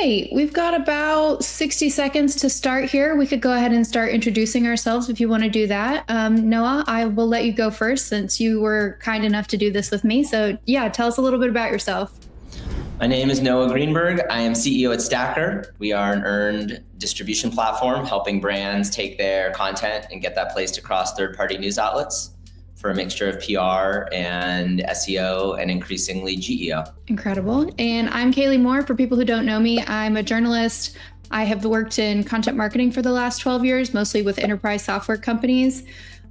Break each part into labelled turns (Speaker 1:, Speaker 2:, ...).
Speaker 1: right, we've got about 60 seconds to start here. We could go ahead and start introducing ourselves if you want to do that. Noah, I will let you go first since you were kind enough to do this with me. So yeah, tell us a little bit about yourself.
Speaker 2: My name is Noah Greenberg. I am CEO at Stacker. We are an earned distribution platform helping brands take their content and get that placed across third-party news outlets for a mixture of PR and SEO and increasingly GEO.
Speaker 1: Incredible. And I'm Kaylee Moore. For people who don't know me, I'm a journalist. I have worked in content marketing for the last 12 years, mostly with enterprise software companies.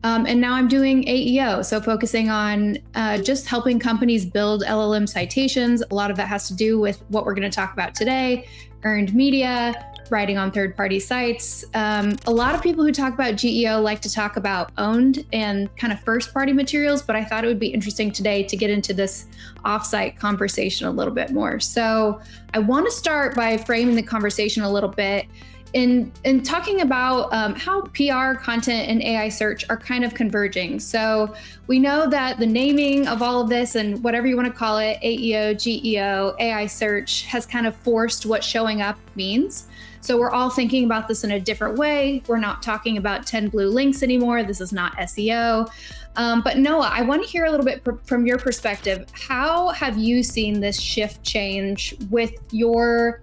Speaker 1: And now I'm doing AEO, so focusing on just helping companies build LLM citations. A lot of that has to do with what we're going to talk about today, earned media, writing on third-party sites. A lot of people who talk about GEO like to talk about owned and kind of first-party materials, but I thought it would be interesting today to get into this off-site conversation a little bit more. So I want to start by framing the conversation a little bit in talking about how PR, content, and AI search are kind of converging. So we know that the naming of all of this and whatever you want to call it, AEO, GEO, AI search, has kind of forced what showing up means. So we're all thinking about this in a different way. We're not talking about 10 blue links anymore. This is not SEO. But Noah, I want to hear a little bit from your perspective. How have you seen this shift change with your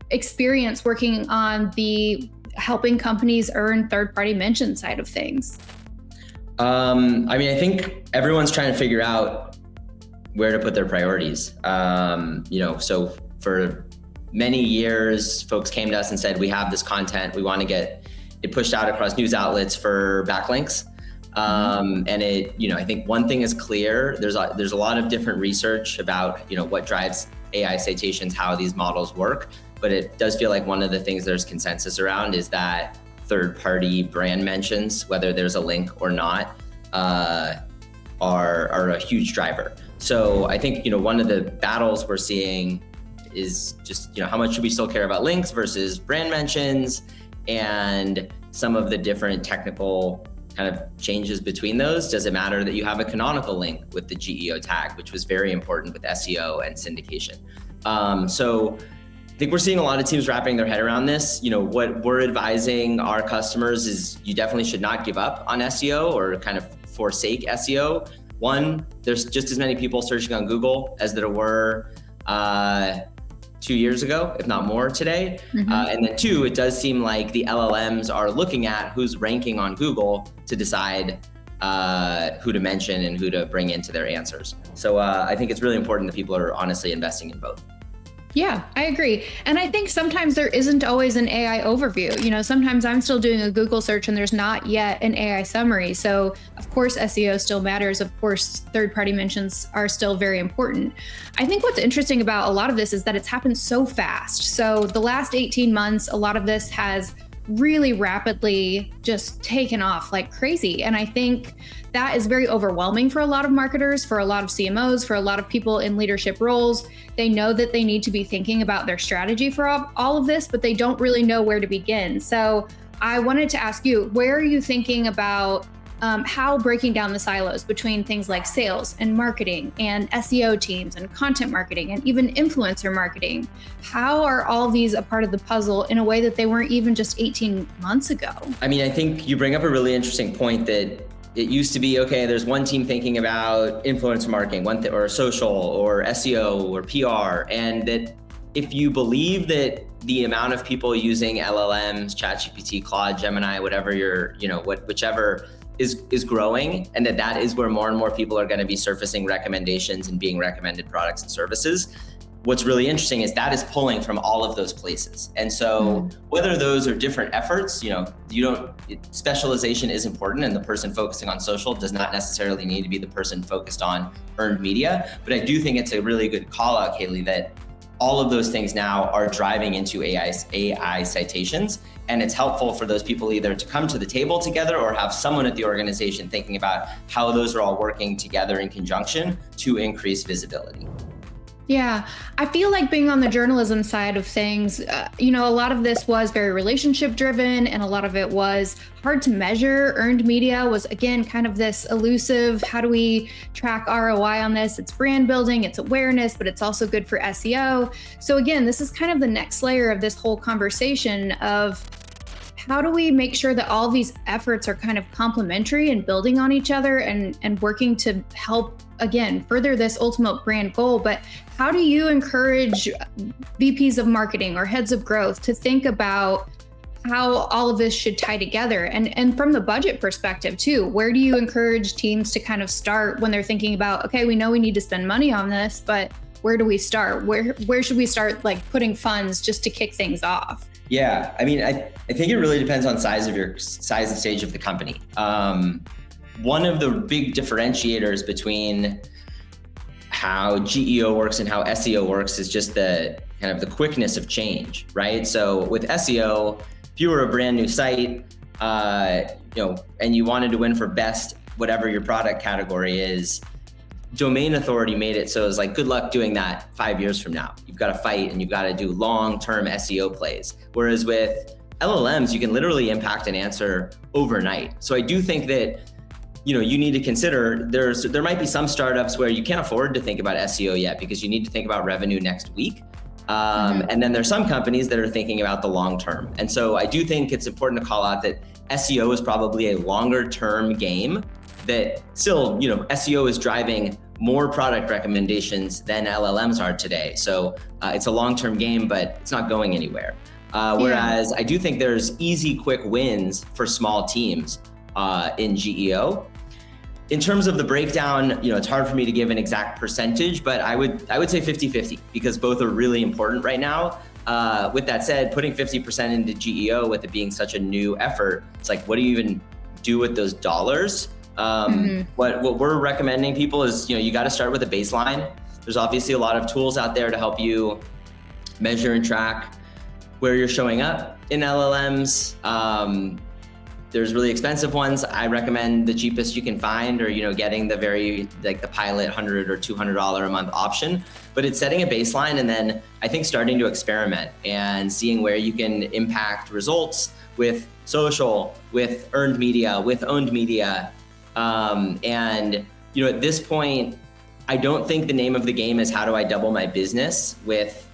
Speaker 1: experience working on the helping companies earn third-party mention side of things?
Speaker 2: I think everyone's trying to figure out where to put their priorities. So for many years, folks came to us and said, we have this content, we want to get it pushed out across news outlets for backlinks. I think one thing is clear, there's a lot of different research about, what drives AI citations, how these models work. But it does feel like one of the things there's consensus around is that third-party brand mentions, whether there's a link or not, are a huge driver. So I think, one of the battles we're seeing is just, how much should we still care about links versus brand mentions, and some of the different technical kind of changes between those. Does it matter that you have a canonical link with the GEO tag, which was very important with SEO and syndication? So I think we're seeing a lot of teams wrapping their head around this. What we're advising our customers is you definitely should not give up on SEO or kind of forsake SEO. One, there's just as many people searching on Google as there were 2 years ago, if not more today. And then two, it does seem like the LLMs are looking at who's ranking on Google to decide who to mention and who to bring into their answers. So I think it's really important that people are honestly investing in both.
Speaker 1: Yeah, I agree. And I think sometimes there isn't always an AI overview. Sometimes I'm still doing a Google search and there's not yet an AI summary. So of course, SEO still matters. Of course, third-party mentions are still very important. I think what's interesting about a lot of this is that it's happened so fast. So the last 18 months, a lot of this has really rapidly just taken off like crazy. And I think that is very overwhelming for a lot of marketers, for a lot of CMOs, for a lot of people in leadership roles. They know that they need to be thinking about their strategy for all of this, but they don't really know where to begin. So I wanted to ask you, where are you thinking about how breaking down the silos between things like sales and marketing and SEO teams and content marketing and even influencer marketing? How are all these a part of the puzzle in a way that they weren't even just 18 months ago? I
Speaker 2: think you bring up a really interesting point that it used to be, okay, there's one team thinking about influencer marketing, or social or SEO or PR. And that if you believe that the amount of people using LLMs, ChatGPT, Claude, Gemini, whatever whichever is growing, and that is where more and more people are going to be surfacing recommendations and being recommended products and services. What's really interesting is that is pulling from all of those places. And so whether those are different efforts, specialization is important, and the person focusing on social does not necessarily need to be the person focused on earned media. But I do think it's a really good call out, Kaylee, that all of those things now are driving into AI citations. And it's helpful for those people either to come to the table together or have someone at the organization thinking about how those are all working together in conjunction to increase visibility.
Speaker 1: Yeah, I feel like being on the journalism side of things, a lot of this was very relationship driven and a lot of it was hard to measure. Earned media was, again, kind of this elusive, how do we track ROI on this? It's brand building, it's awareness, but it's also good for SEO. So again, this is kind of the next layer of this whole conversation of how do we make sure that all these efforts are kind of complementary and building on each other and working to help, again, further this ultimate brand goal. But how do you encourage VPs of marketing or heads of growth to think about how all of this should tie together? And from the budget perspective too, where do you encourage teams to kind of start when they're thinking about, okay, we know we need to spend money on this, but where do we start? Where should we start, like, putting funds just to kick things off?
Speaker 2: Yeah, I mean, I think it really depends on size and stage of the company. One of the big differentiators between how GEO works and how SEO works is just the kind of the quickness of change, right? So with SEO, if you were a brand new site, and you wanted to win for best, whatever your product category is, domain authority made it so it's like, good luck doing that 5 years from now. You've got to fight and you've got to do long-term SEO plays. Whereas with LLMs, you can literally impact an answer overnight. So I do think that, you need to consider there might be some startups where you can't afford to think about SEO yet because you need to think about revenue next week. And then there's some companies that are thinking about the long term. And so I do think it's important to call out that SEO is probably a longer term game that still, SEO is driving more product recommendations than LLMs are today. So it's a long-term game, but it's not going anywhere. Whereas I do think there's easy, quick wins for small teams in GEO. In terms of the breakdown, it's hard for me to give an exact percentage, but I would say 50-50 because both are really important right now. With that said, putting 50% into GEO with it being such a new effort, it's like, what do you even do with those dollars? What we're recommending people is, you got to start with a baseline. There's obviously a lot of tools out there to help you measure and track where you're showing up in LLMs. There's really expensive ones. I recommend the cheapest you can find, or, getting the the pilot $100 or $200 a month option. But it's setting a baseline and then I think starting to experiment and seeing where you can impact results with social, with earned media, with owned media. At this point, I don't think the name of the game is how do I double my business with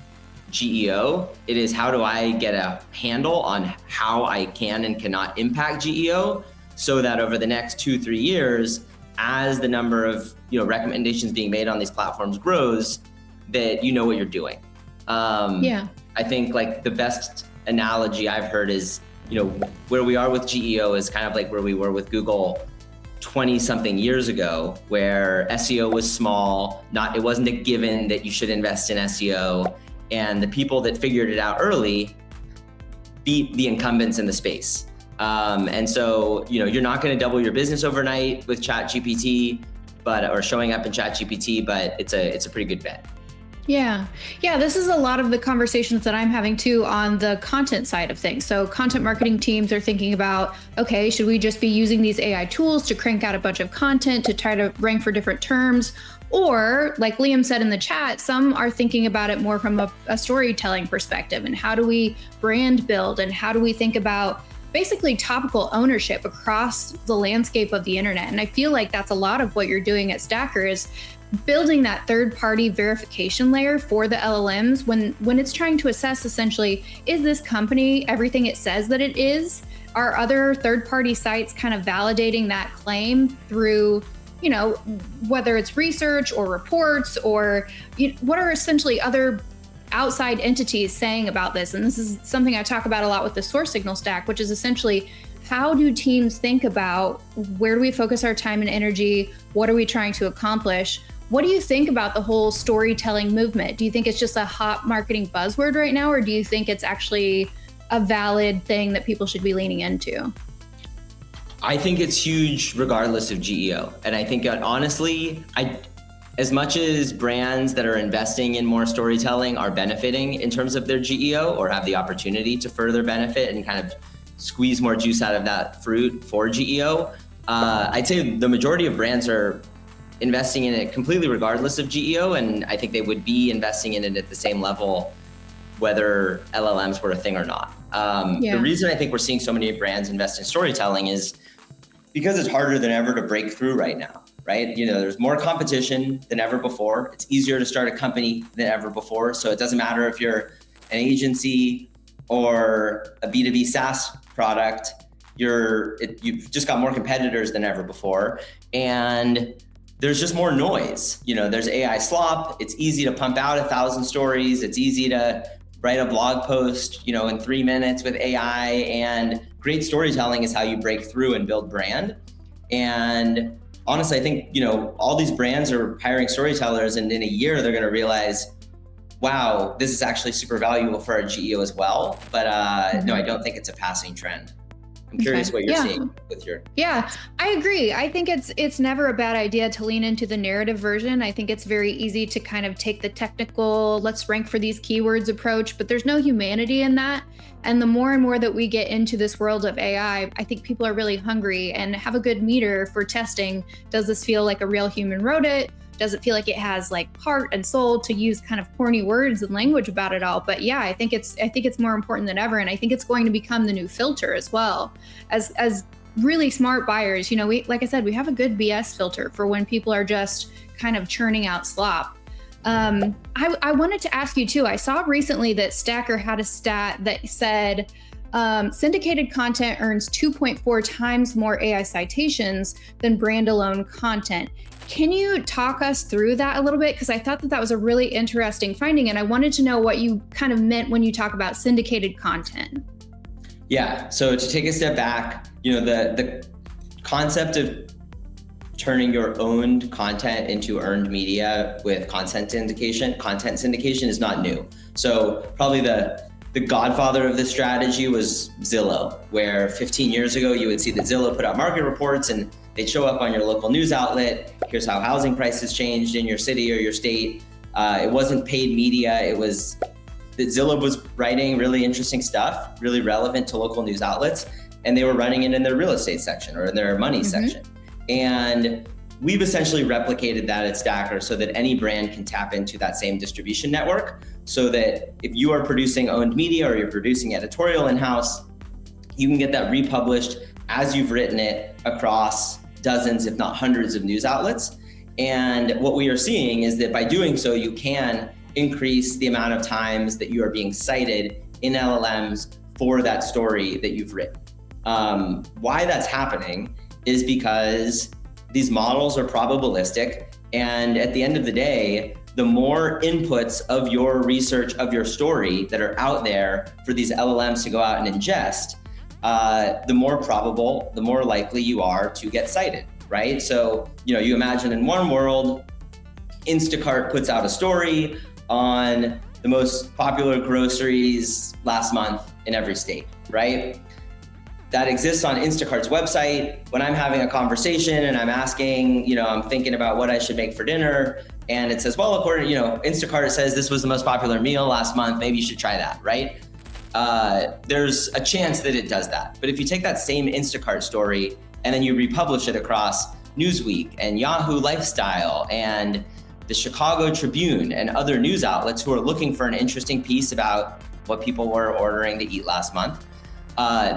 Speaker 2: GEO. It is how do I get a handle on how I can and cannot impact GEO so that over the next 2-3 years, as the number of recommendations being made on these platforms grows, that you know what you're doing. I think like the best analogy I've heard is, where we are with GEO is kind of like where we were with Google 20 something years ago, where SEO was small, it wasn't a given that you should invest in SEO. And the people that figured it out early beat the incumbents in the space. And so, you're not going to double your business overnight with ChatGPT, or showing up in ChatGPT, but it's a pretty good bet.
Speaker 1: Yeah, this is a lot of the conversations that I'm having too on the content side of things. So content marketing teams are thinking about, okay, should we just be using these AI tools to crank out a bunch of content to try to rank for different terms? Or like Liam said in the chat, some are thinking about it more from a storytelling perspective and how do we brand build and how do we think about basically topical ownership across the landscape of the internet. And I feel like that's a lot of what you're doing at Stacker is building that third-party verification layer for the LLMs when it's trying to assess essentially, is this company everything it says that it is? Are other third-party sites kind of validating that claim through, whether it's research or reports or what are essentially other outside entities saying about this? And this is something I talk about a lot with the source signal stack, which is essentially how do teams think about where do we focus our time and energy? What are we trying to accomplish? What do you think about the whole storytelling movement? Do you think it's just a hot marketing buzzword right now, or do you think it's actually a valid thing that people should be leaning into?
Speaker 2: I think it's huge regardless of GEO. And I think honestly, as much as brands that are investing in more storytelling are benefiting in terms of their GEO or have the opportunity to further benefit and kind of squeeze more juice out of that fruit for GEO, I'd say the majority of brands are investing in it completely regardless of GEO, and I think they would be investing in it at the same level whether LLMs were a thing or not. The reason I think we're seeing so many brands invest in storytelling is because it's harder than ever to break through right now, right? There's more competition than ever before. It's easier to start a company than ever before. So it doesn't matter if you're an agency or a B2B SaaS product, you've just got more competitors than ever before. And there's just more noise. There's AI slop. It's easy to pump out 1,000 stories. It's easy to write a blog post, in 3 minutes with AI, and great storytelling is how you break through and build brand. And honestly, I think, all these brands are hiring storytellers, and in a year, they're going to realize, wow, this is actually super valuable for our GEO as well. But no, I don't think it's a passing trend. I'm curious what you're seeing with your.
Speaker 1: Yeah, I agree. I think it's never a bad idea to lean into the narrative version. I think it's very easy to kind of take the technical, let's rank for these keywords approach, but there's no humanity in that. And the more and more that we get into this world of AI, I think people are really hungry and have a good meter for testing. Does this feel like a real human wrote it? Does it feel like it has like heart and soul, to use kind of corny words and language about it all? But yeah, I think it's more important than ever. And I think it's going to become the new filter as well. As really smart buyers, like I said, we have a good BS filter for when people are just kind of churning out slop. I wanted to ask you too, I saw recently that Stacker had a stat that said, syndicated content earns 2.4 times more AI citations than brand alone content. Can you talk us through that a little bit? Because I thought that was a really interesting finding, and I wanted to know what you kind of meant when you talk about syndicated content.
Speaker 2: Yeah, so to take a step back, the concept of turning your owned content into earned media with content syndication is not new. So probably the godfather of this strategy was Zillow, where 15 years ago, you would see that Zillow put out market reports and they'd show up on your local news outlet. Here's how housing prices changed in your city or your state. It wasn't paid media. It was that Zillow was writing really interesting stuff, really relevant to local news outlets, and they were running it in their real estate section or in their money section. And we've essentially replicated that at Stacker so that any brand can tap into that same distribution network, so that if you are producing owned media or you're producing editorial in-house, you can get that republished as you've written it across dozens, if not hundreds of news outlets. And what we are seeing is that by doing so, you can increase the amount of times that you are being cited in LLMs for that story that you've written. Why that's happening is because these models are probabilistic, and at the end of the day, the more inputs of your research of your story that are out there for these LLMs to go out and ingest, the more probable, the more likely you are to get cited, right? So, you imagine in one world, Instacart puts out a story on the most popular groceries last month in every state, right? That exists on Instacart's website. When I'm having a conversation and I'm asking, I'm thinking about what I should make for dinner, and it says, well, according, Instacart says this was the most popular meal last month, maybe you should try that, right? There's a chance that it does that. But if you take that same Instacart story and then you republish it across Newsweek and Yahoo Lifestyle and the Chicago Tribune and other news outlets who are looking for an interesting piece about what people were ordering to eat last month,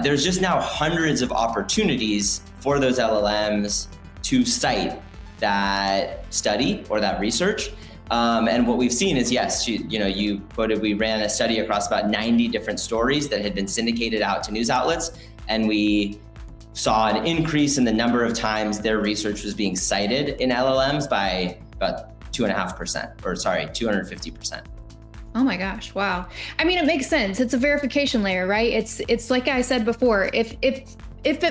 Speaker 2: there's just now hundreds of opportunities for those LLMs to cite that study or that research. And what we've seen is, yes, you quoted, we ran a study across about 90 different stories that had been syndicated out to news outlets, and we saw an increase in the number of times their research was being cited in LLMs by about 250%.
Speaker 1: Oh my gosh, wow. I mean, it makes sense. It's a verification layer, right? It's like I said before, if it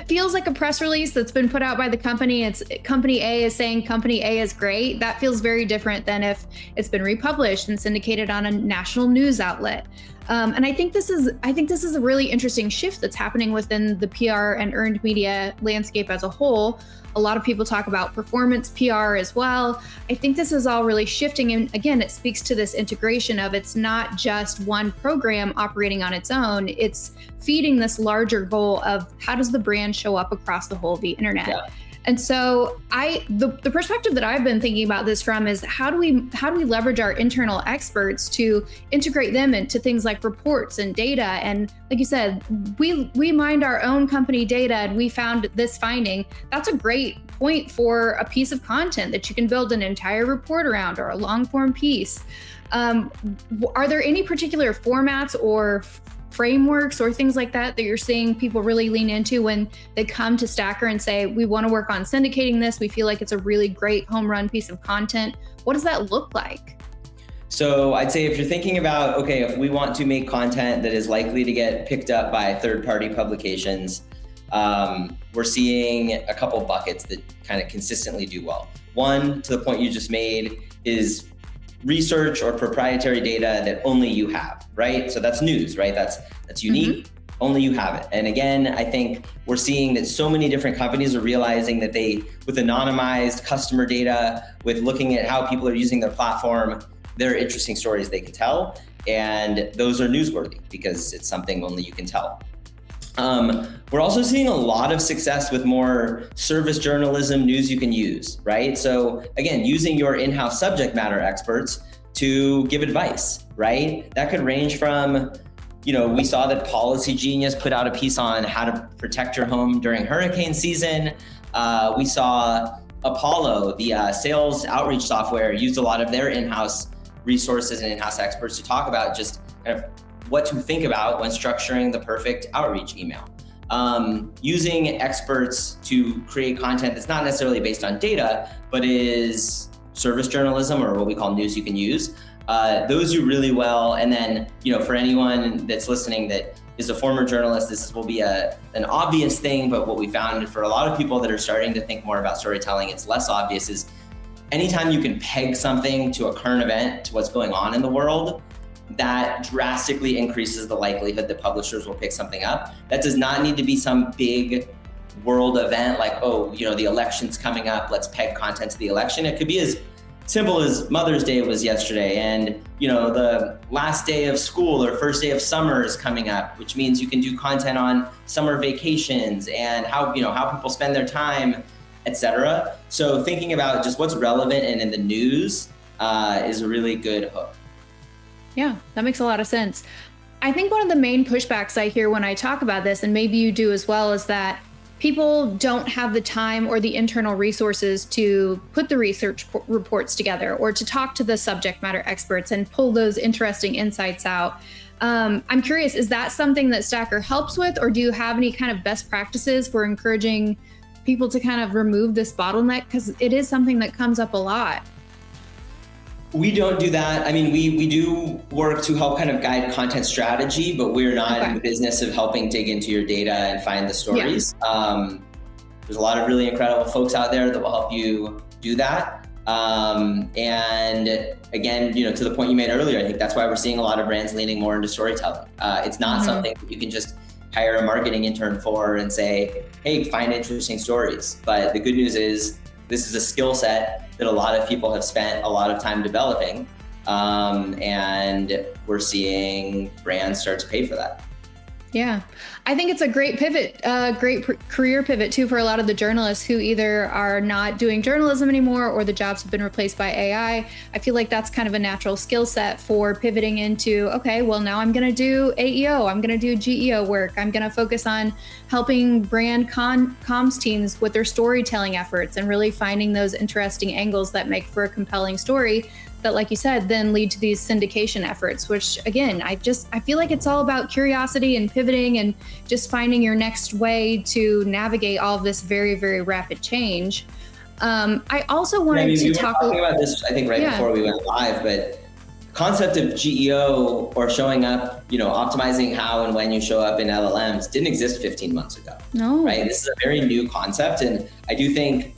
Speaker 1: feels like a press release that's been put out by the company, it's company A is saying company A is great, that feels very different than if it's been republished and syndicated on a national news outlet. And I think this is a really interesting shift that's happening within the PR and earned media landscape as a whole. A lot of people talk about performance PR as well. I think this is all really shifting. And again, it speaks to this integration of, it's not just one program operating on its own. It's feeding this larger goal of how does the brand show up across the whole of the internet.
Speaker 2: Yeah.
Speaker 1: And so the perspective that I've been thinking about this from is how do we leverage our internal experts to integrate them into things like reports and data? And like you said, we mined our own company data and we found this finding. That's a great point for a piece of content that you can build an entire report around or a long form piece. Are there any particular formats or frameworks or things like that you're seeing people really lean into when they come to Stacker and say, we want to work on syndicating this, we feel like it's a really great home run piece of content? What does that look like?
Speaker 2: So I'd say if you're thinking about, okay, if we want to make content that is likely to get picked up by third-party publications, we're seeing a couple buckets that kind of consistently do well. One, to the point you just made, is research or proprietary data that only you have, right? So that's news, right? That's unique, only you have it. And again, I think we're seeing that so many different companies are realizing that with anonymized customer data, with looking at how people are using their platform, there are interesting stories they can tell. And those are newsworthy because it's something only you can tell. We're also seeing a lot of success with more service journalism news you can use, right? So again, using your in-house subject matter experts to give advice, right? That could range from, we saw that Policy Genius put out a piece on how to protect your home during hurricane season. We saw Apollo, the sales outreach software, used a lot of their in-house resources and in-house experts to talk about just kind of what to think about when structuring the perfect outreach email. Using experts to create content that's not necessarily based on data, but is service journalism or what we call news you can use. Those do really well. And then, for anyone that's listening that is a former journalist, this will be an obvious thing, but what we found for a lot of people that are starting to think more about storytelling, it's less obvious, is anytime you can peg something to a current event, to what's going on in the world, that drastically increases the likelihood that publishers will pick something up. That does not need to be some big world event like, the election's coming up, let's peg content to the election. It could be as simple as Mother's Day was yesterday, and the last day of school or first day of summer is coming up, which means you can do content on summer vacations and how people spend their time, etc. So thinking about just what's relevant and in the news is a really good hook.
Speaker 1: Yeah, that makes a lot of sense. I think one of the main pushbacks I hear when I talk about this, and maybe you do as well, is that people don't have the time or the internal resources to put the research reports together or to talk to the subject matter experts and pull those interesting insights out. I'm curious, is that something that Stacker helps with, or do you have any kind of best practices for encouraging people to kind of remove this bottleneck? Because it is something that comes up a lot.
Speaker 2: We don't do that. I mean, we do work to help kind of guide content strategy, but we're not in the business of helping dig into your data and find the stories. Yeah. There's a lot of really incredible folks out there that will help you do that. And again, to the point you made earlier, I think that's why we're seeing a lot of brands leaning more into storytelling. It's not something that you can just hire a marketing intern for and say, hey, find interesting stories. But the good news is this is a skill set that a lot of people have spent a lot of time developing. And we're seeing brands start to pay for that.
Speaker 1: Yeah, I think it's a great pivot, career pivot too for a lot of the journalists who either are not doing journalism anymore or the jobs have been replaced by AI. I feel like that's kind of a natural skill set for pivoting into, okay, well now I'm going to do AEO, I'm going to do GEO work, I'm going to focus on helping brand comms teams with their storytelling efforts and really finding those interesting angles that make for a compelling story that, like you said, then lead to these syndication efforts, which again, I feel like it's all about curiosity and pivoting and just finding your next way to navigate all of this very, very rapid change. I also wanted to talk
Speaker 2: about this, I think, before we went live, but concept of GEO or showing up, optimizing how and when you show up in LLMs didn't exist 15 months ago.
Speaker 1: No.
Speaker 2: Right? This is a very new concept. And I do think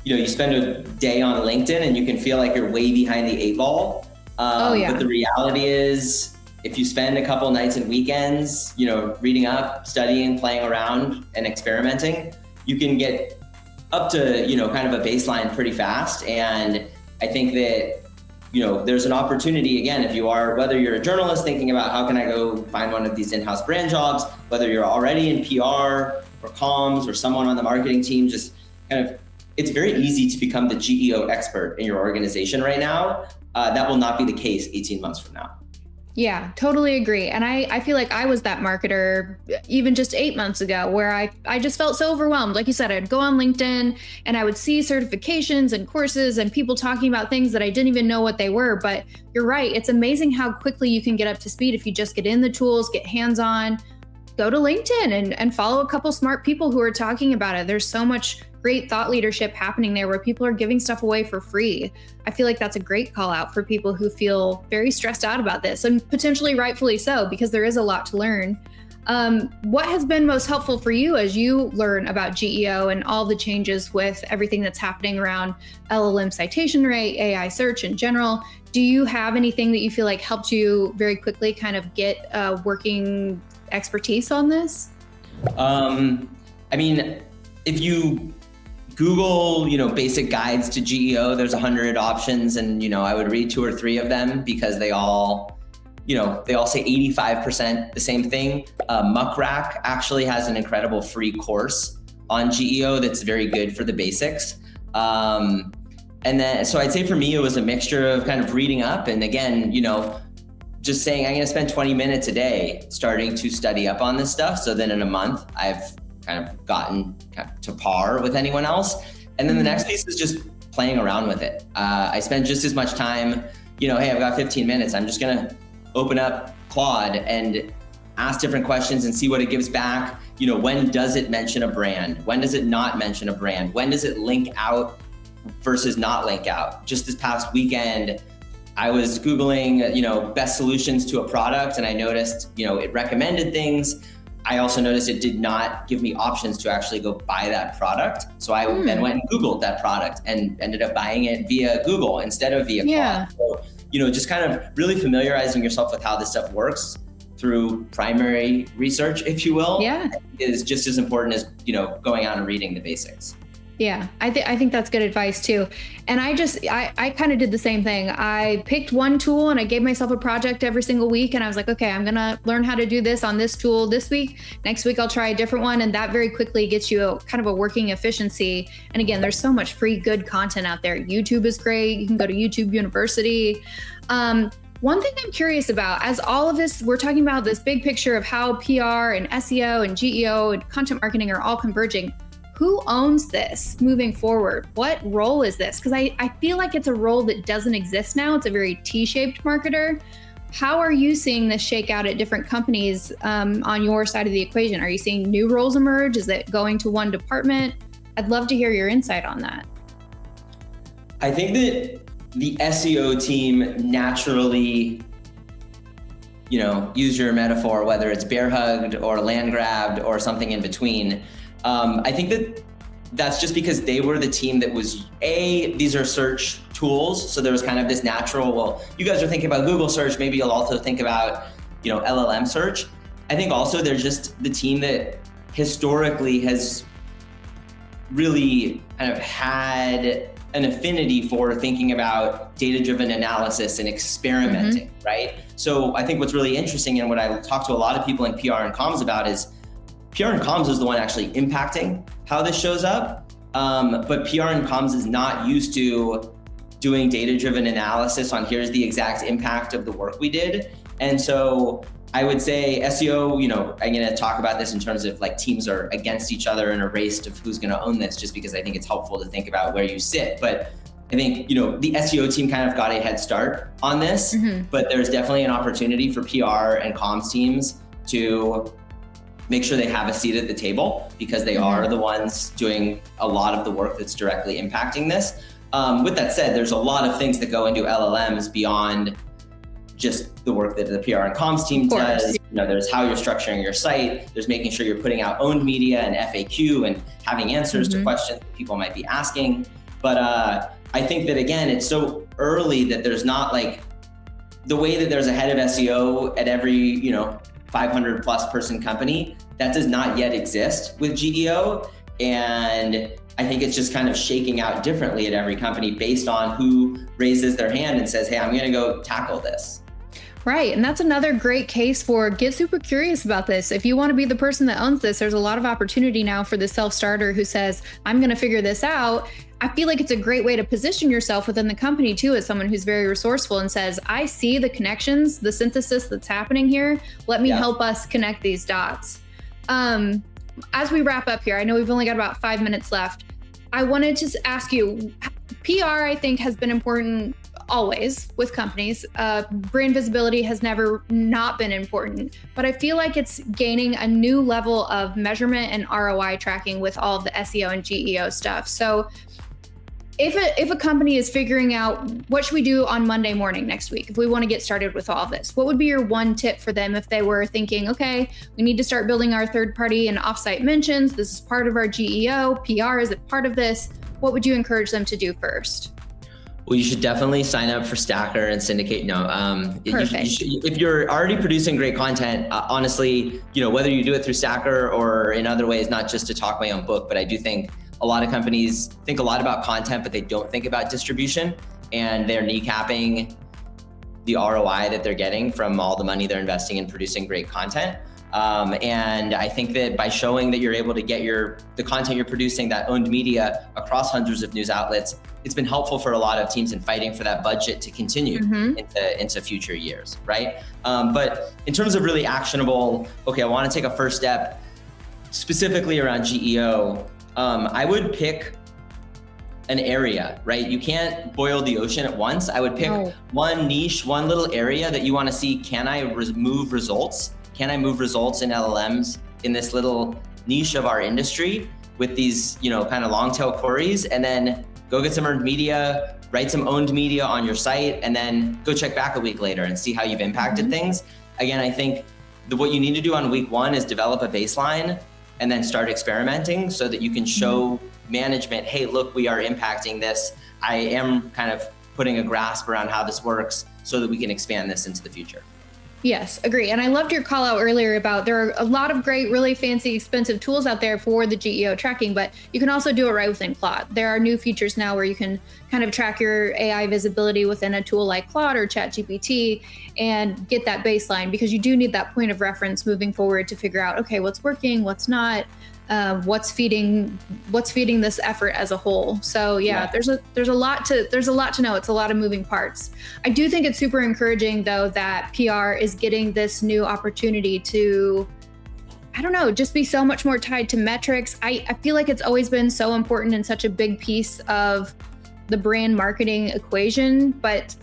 Speaker 2: you spend a day on LinkedIn and you can feel like you're way behind the 8 ball. But the reality is, if you spend a couple nights and weekends, reading up, studying, playing around and experimenting, you can get up to, kind of a baseline pretty fast. And I think that, there's an opportunity, again, if you are, whether you're a journalist thinking about how can I go find one of these in-house brand jobs, whether you're already in PR or comms or someone on the marketing team, just it's very easy to become the GEO expert in your organization right now. That will not be the case 18 months from now.
Speaker 1: Yeah, totally agree. And I feel like I was that marketer even just 8 months ago, where I just felt so overwhelmed. Like you said, I'd go on LinkedIn and I would see certifications and courses and people talking about things that I didn't even know what they were. But you're right. It's amazing how quickly you can get up to speed if you just get in the tools, get hands-on, go to LinkedIn and follow a couple smart people who are talking about it. There's so much great thought leadership happening there where people are giving stuff away for free. I feel like that's a great call out for people who feel very stressed out about this, and potentially rightfully so, because there is a lot to learn. What has been most helpful for you as you learn about GEO and all the changes with everything that's happening around LLM citation rate, AI search in general? Do you have anything that you feel like helped you very quickly kind of get working expertise on this?
Speaker 2: I mean, if you Google, basic guides to GEO, there's 100 options, and, I would read 2 or 3 of them because they all say 85% the same thing. Muckrack actually has an incredible free course on GEO that's very good for the basics. So I'd say for me, it was a mixture of kind of reading up and, again, just saying, I'm going to spend 20 minutes a day starting to study up on this stuff. So then in a month, I've kind of gotten to par with anyone else. And then the next piece is just playing around with it. I spend just as much time, hey, I've got 15 minutes. I'm just going to open up Claude and ask different questions and see what it gives back. When does it mention a brand? When does it not mention a brand? When does it link out versus not link out? Just this past weekend, I was Googling, best solutions to a product, and I noticed, it recommended things. I also noticed it did not give me options to actually go buy that product. So I then went and Googled that product and ended up buying it via Google instead of via Claude. So, just kind of really familiarizing yourself with how this stuff works through primary research, if you will, is just as important as, going out and reading the basics.
Speaker 1: Yeah, I think that's good advice too. And I kind of did the same thing. I picked one tool and I gave myself a project every single week. And I was like, okay, I'm going to learn how to do this on this tool this week. Next week, I'll try a different one. And that very quickly gets you kind of a working efficiency. And again, there's so much free good content out there. YouTube is great. You can go to YouTube University. One thing I'm curious about, as all of this, we're talking about this big picture of how PR and SEO and GEO and content marketing are all converging. Who owns this moving forward? What role is this? Because I feel like it's a role that doesn't exist now. It's a very T-shaped marketer. How are you seeing this shake out at different companies on your side of the equation? Are you seeing new roles emerge? Is it going to one department? I'd love to hear your insight on that.
Speaker 2: I think that the SEO team naturally, use your metaphor, whether it's bear hugged or land grabbed or something in between. I think that that's just because they were the team that was, these are search tools. So there was kind of this natural, well, you guys are thinking about Google search, maybe you'll also think about, LLM search. I think also they're just the team that historically has really kind of had an affinity for thinking about data-driven analysis and experimenting, right? So I think what's really interesting and what I talk to a lot of people in PR and comms about is PR and comms is the one actually impacting how this shows up. But PR and comms is not used to doing data-driven analysis on here's the exact impact of the work we did. And so I would say SEO, I'm going to talk about this in terms of like teams are against each other in a race of who's going to own this, just because I think it's helpful to think about where you sit. But I think, the SEO team kind of got a head start on this, but there's definitely an opportunity for PR and comms teams to make sure they have a seat at the table because they are the ones doing a lot of the work that's directly impacting this. With that said, there's a lot of things that go into LLMs beyond just the work that the PR and comms team does. There's how you're structuring your site. There's making sure you're putting out owned media and FAQ and having answers to questions that people might be asking. But I think that, again, it's so early that there's not like the way that there's a head of SEO at every, 500 plus person company, that does not yet exist with GEO. And I think it's just kind of shaking out differently at every company based on who raises their hand and says, hey, I'm going to go tackle this.
Speaker 1: Right. And that's another great case for get super curious about this. If you want to be the person that owns this, there's a lot of opportunity now for the self-starter who says, I'm going to figure this out. I feel like it's a great way to position yourself within the company too, as someone who's very resourceful and says, I see the connections, the synthesis that's happening here. Let me help us connect these dots. As we wrap up here, I know we've only got about 5 minutes left. I wanted to ask you, PR, I think, has been important always with companies. Brand visibility has never not been important, but I feel like it's gaining a new level of measurement and ROI tracking with all of the SEO and GEO stuff. So if a company is figuring out what should we do on Monday morning next week, if we want to get started with all of this, what would be your one tip for them if they were thinking, okay, we need to start building our third party and offsite mentions. This is part of our GEO. PR is a part of this. What would you encourage them to do first?
Speaker 2: Well, you should definitely sign up for Stacker and Syndicate. No,
Speaker 1: Perfect.
Speaker 2: If you're already producing great content, honestly, whether you do it through Stacker or in other ways, not just to talk my own book, but I do think a lot of companies think a lot about content, but they don't think about distribution, and they're kneecapping the ROI that they're getting from all the money they're investing in producing great content. And I think that by showing that you're able to get the content you're producing, that owned media, across hundreds of news outlets, it's been helpful for a lot of teams in fighting for that budget to continue into future years, right? But in terms of really actionable, okay, I want to take a first step specifically around GEO. I would pick an area, right? You can't boil the ocean at once. I would pick one niche, one little area that you want to see, can I move results? Can I move results in LLMs in this little niche of our industry with these, kind of long tail queries, and then go get some earned media, write some owned media on your site, and then go check back a week later and see how you've impacted things. Again, I think what you need to do on week one is develop a baseline and then start experimenting so that you can show management, hey, look, we are impacting this. I am kind of putting a grasp around how this works so that we can expand this into the future.
Speaker 1: Yes, agree. And I loved your call out earlier about there are a lot of great, really fancy, expensive tools out there for the GEO tracking, but you can also do it right within Claude. There are new features now where you can kind of track your AI visibility within a tool like Claude or ChatGPT and get that baseline, because you do need that point of reference moving forward to figure out, okay, what's working, what's not, what's feeding this effort as a whole. So there's a lot to know. It's a lot of moving parts. I do think it's super encouraging though that PR is getting this new opportunity to, I don't know, just be so much more tied to metrics. I feel like it's always been so important and such a big piece of the brand marketing equation, but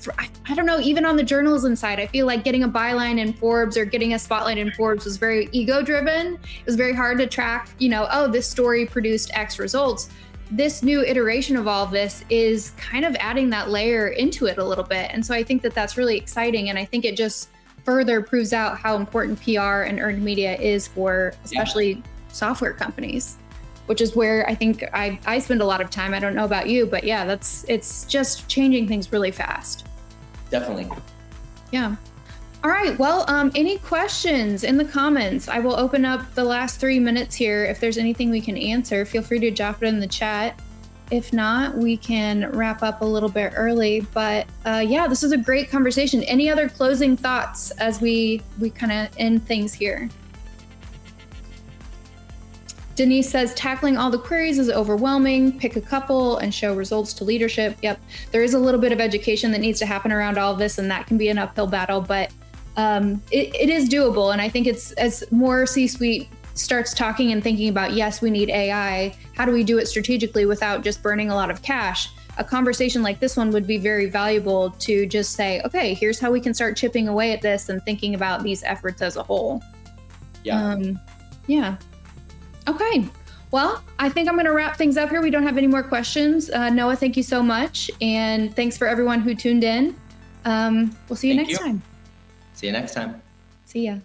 Speaker 1: I don't know, even on the journalism side, I feel like getting a byline in Forbes or getting a spotlight in Forbes was very ego driven. It was very hard to track, this story produced X results. This new iteration of all of this is kind of adding that layer into it a little bit. And so I think that that's really exciting. And I think it just further proves out how important PR and earned media is for especially software companies, which is where I think I spend a lot of time. I don't know about you, but it's just changing things really fast.
Speaker 2: Definitely.
Speaker 1: Yeah. All right. Well, any questions in the comments? I will open up the last 3 minutes here. If there's anything we can answer, feel free to drop it in the chat. If not, we can wrap up a little bit early. But this is a great conversation. Any other closing thoughts as we kind of end things here? Denise says, tackling all the queries is overwhelming. Pick a couple and show results to leadership. Yep, there is a little bit of education that needs to happen around all of this, and that can be an uphill battle, but it is doable. And I think it's as more C-suite starts talking and thinking about, yes, we need AI. How do we do it strategically without just burning a lot of cash? A conversation like this one would be very valuable to just say, okay, here's how we can start chipping away at this and thinking about these efforts as a whole. Okay, well, I think I'm going to wrap things up here. We don't have any more questions. Noah, thank you so much. And thanks for everyone who tuned in. We'll see you next time.
Speaker 2: See you next time.
Speaker 1: See ya.